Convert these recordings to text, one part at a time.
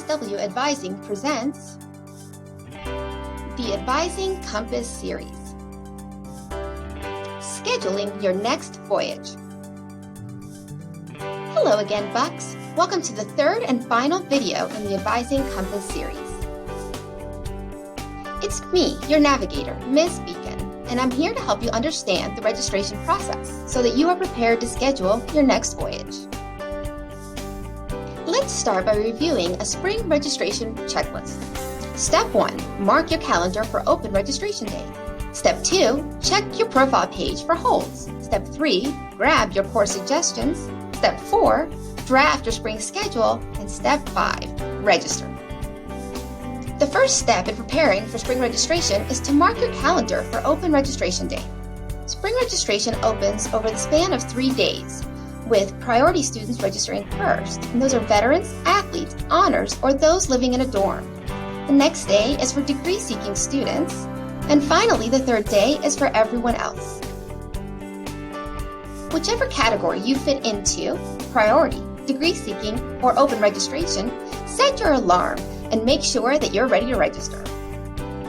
SW Advising presents the Advising Compass Series. Scheduling your next voyage. Hello again, Bucks. Welcome to the third and final video in the Advising Compass series. It's me, your navigator, Ms. Beacon, and I'm here to help you understand the registration process so that you are prepared to schedule your next voyage. Let's start by reviewing a spring registration checklist. Step 1, mark your calendar for open registration day. Step 2, check your profile page for holds. Step 3, grab your course suggestions. Step 4, draft your spring schedule. And Step 5, register. The first step in preparing for spring registration is to mark your calendar for open registration day. Spring registration opens over the span of 3 days, with priority students registering first, and those are veterans, athletes, honors, or those living in a dorm. The next day is for degree-seeking students, and finally the third day is for everyone else. Whichever category you fit into, priority, degree-seeking, or open registration, set your alarm and make sure that you're ready to register.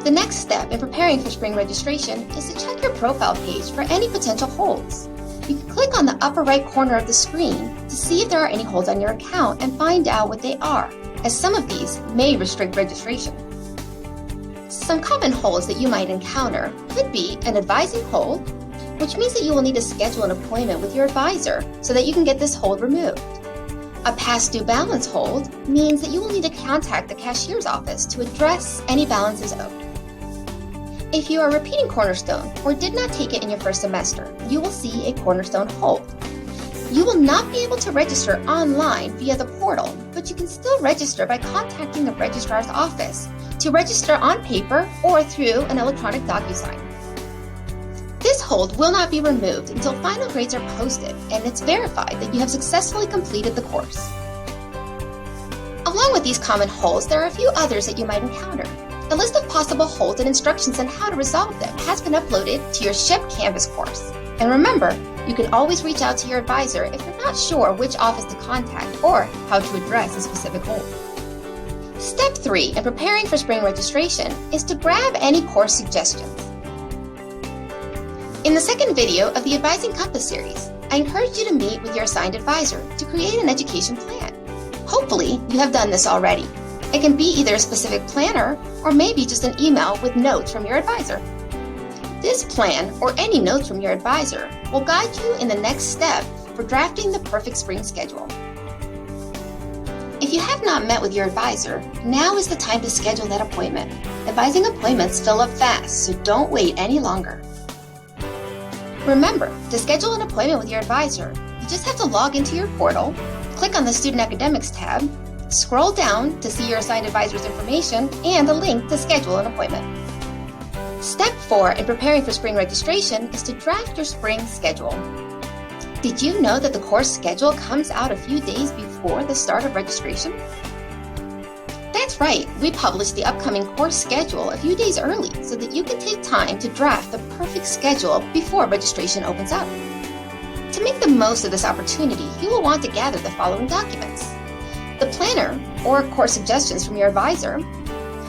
The next step in preparing for spring registration is to check your profile page for any potential holds. You can click on the upper right corner of the screen to see if there are any holds on your account and find out what they are, as some of these may restrict registration. Some common holds that you might encounter could be an advising hold, which means that you will need to schedule an appointment with your advisor so that you can get this hold removed. A past due balance hold means that you will need to contact the cashier's office to address any balances owed. If you are repeating Cornerstone or did not take it in your first semester, you will see a Cornerstone hold. You will not be able to register online via the portal, but you can still register by contacting the registrar's office to register on paper or through an electronic DocuSign. This hold will not be removed until final grades are posted and it's verified that you have successfully completed the course. Along with these common holds, there are a few others that you might encounter. A list of possible holds and instructions on how to resolve them has been uploaded to your SHIP Canvas course. And remember, you can always reach out to your advisor if you're not sure which office to contact or how to address a specific hold. Step 3 in preparing for spring registration is to grab any course suggestions. In the second video of the Advising Compass series, I encourage you to meet with your assigned advisor to create an education plan. Hopefully, you have done this already. It can be either a specific planner or maybe just an email with notes from your advisor. This plan or any notes from your advisor will guide you in the next step for drafting the perfect spring schedule. If you have not met with your advisor, now is the time to schedule that appointment. Advising appointments fill up fast, so don't wait any longer. Remember, to schedule an appointment with your advisor, you just have to log into your portal, click on the Student Academics tab, scroll down to see your assigned advisor's information and a link to schedule an appointment. Step 4 in preparing for spring registration is to draft your spring schedule. Did you know that the course schedule comes out a few days before the start of registration? That's right, we publish the upcoming course schedule a few days early so that you can take time to draft the perfect schedule before registration opens up. To make the most of this opportunity, you will want to gather the following documents: the planner or course suggestions from your advisor,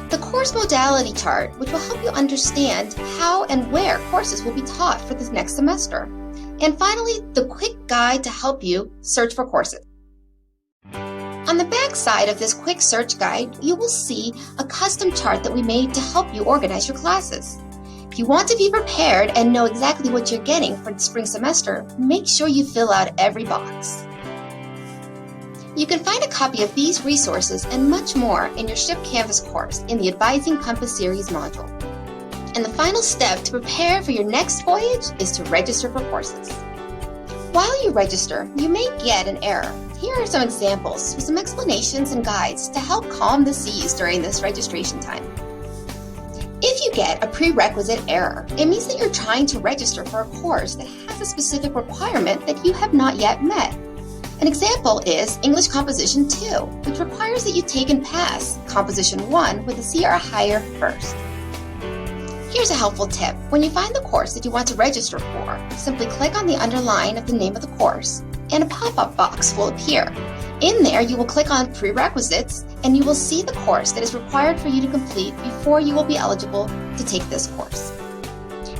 the course modality chart, which will help you understand how and where courses will be taught for this next semester, and finally, the quick guide to help you search for courses. On the back side of this quick search guide, you will see a custom chart that we made to help you organize your classes. If you want to be prepared and know exactly what you're getting for the spring semester, make sure you fill out every box. You can find a copy of these resources and much more in your SHIP Canvas course in the Advising Compass series module. And the final step to prepare for your next voyage is to register for courses. While you register, you may get an error. Here are some examples with some explanations and guides to help calm the seas during this registration time. If you get a prerequisite error, it means that you're trying to register for a course that has a specific requirement that you have not yet met. An example is English Composition 2, which requires that you take and pass Composition 1 with a CR higher first. Here's a helpful tip. When you find the course that you want to register for, simply click on the underline of the name of the course and a pop-up box will appear. In there, you will click on Prerequisites, and you will see the course that is required for you to complete before you will be eligible to take this course.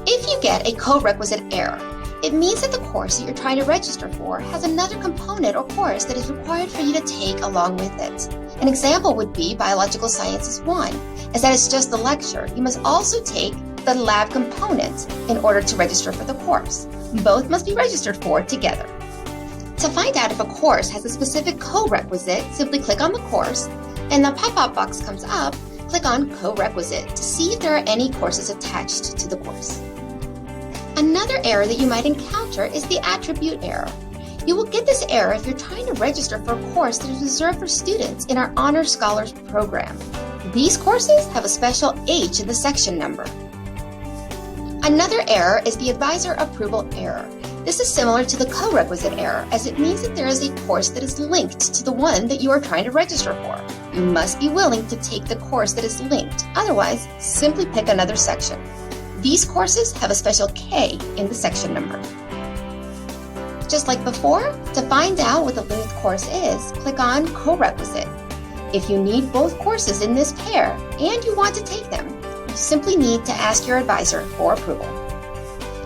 If you get a co-requisite error, it means that the course that you're trying to register for has another component or course that is required for you to take along with it. An example would be Biological Sciences 1, as that is just the lecture. You must also take the lab component in order to register for the course. Both must be registered for together. To find out if a course has a specific co-requisite, simply click on the course, and the pop-up box comes up. Click on Co-requisite to see if there are any courses attached to the course. Another error that you might encounter is the attribute error. You will get this error if you're trying to register for a course that is reserved for students in our Honor Scholars program. These courses have a special H in the section number. Another error is the advisor approval error. This is similar to the co-requisite error, as it means that there is a course that is linked to the one that you are trying to register for. You must be willing to take the course that is linked. Otherwise, simply pick another section. These courses have a special K in the section number. Just like before, to find out what the linked course is, click on Co-requisite. If you need both courses in this pair and you want to take them, you simply need to ask your advisor for approval.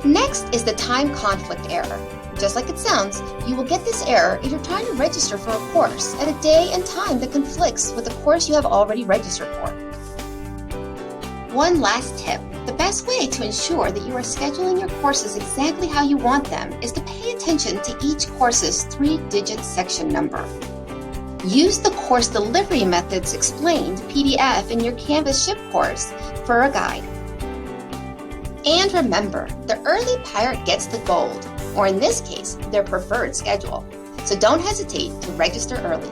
Next is the time conflict error. Just like it sounds, you will get this error if you're trying to register for a course at a day and time that conflicts with the course you have already registered for. One last tip. The best way to ensure that you are scheduling your courses exactly how you want them is to pay attention to each course's 3-digit section number. Use the course delivery methods explained PDF in your Canvas ship course for a guide. And remember, the early pirate gets the gold, or in this case, their preferred schedule. So don't hesitate to register early.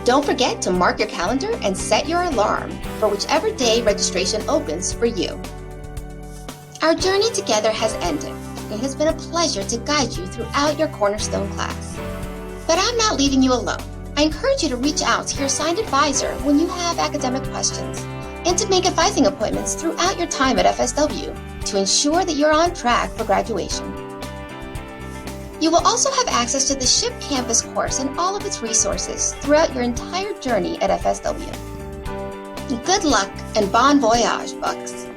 Don't forget to mark your calendar and set your alarm for whichever day registration opens for you. Our journey together has ended. It has been a pleasure to guide you throughout your Cornerstone class. But I'm not leaving you alone. I encourage you to reach out to your assigned advisor when you have academic questions, and to make advising appointments throughout your time at FSW to ensure that you're on track for graduation. You will also have access to the SHIP Campus course and all of its resources throughout your entire journey at FSW. Good luck and bon voyage, Bucks!